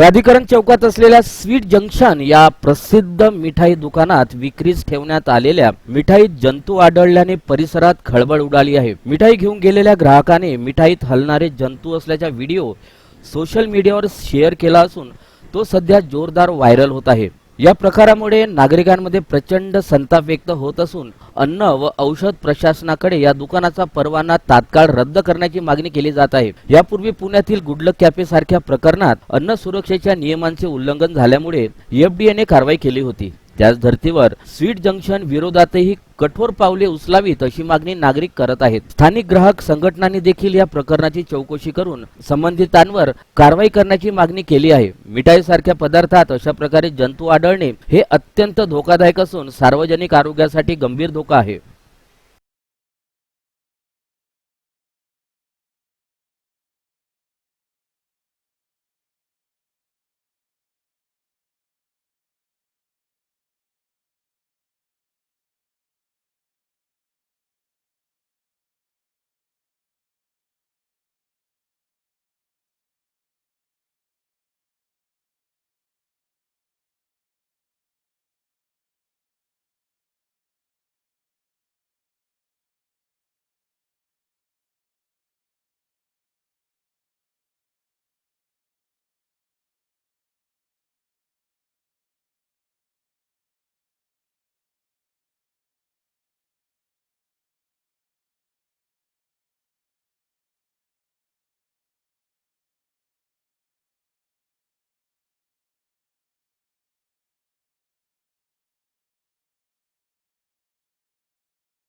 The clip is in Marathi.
प्राधिकरण चौकात असलेल्या स्वीट जंक्शन या प्रसिद्ध मिठाई दुकानात विक्रीस ठेवण्यात आलेल्या मिठाईत जंतू आढळल्याने परिसरात खळबळ उडाली आहे। मिठाई घेऊन गेलेल्या ग्राहकाने मिठाईत हलणारे जंतू असल्याचा व्हिडिओ सोशल मीडियावर शेअर केला असून तो सध्या जोरदार व्हायरल होत आहे। या प्रकारामुळे नागरिकांमध्ये प्रचंड संताप व्यक्त होत असून अन्न व औषध प्रशासनाकडे या दुकानाचा परवाना तात्काळ रद्द करण्याची मागणी केली जात आहे। यापूर्वी पुण्यातील गुडलक कॅफे सारख्या प्रकरणात अन्न सुरक्षेच्या नियमांचे उल्लंघन झाल्यामुळे एफडीएने कारवाई केली होती। त्याच धर्तीवर स्वीट जंक्शन विरोधातही कठोर पावले उचलावीत अशी मागणी नागरिक करत आहेत। स्थानिक ग्राहक संघटनांनी देखील या प्रकरणाची चौकशी करून संबंधितांवर कारवाई करण्याची मागणी केली आहे। मिठाई सारख्या पदार्थात अशा प्रकारे जंतू आढळणे हे अत्यंत धोकादायक असून सार्वजनिक आरोग्यासाठी गंभीर धोका आहे।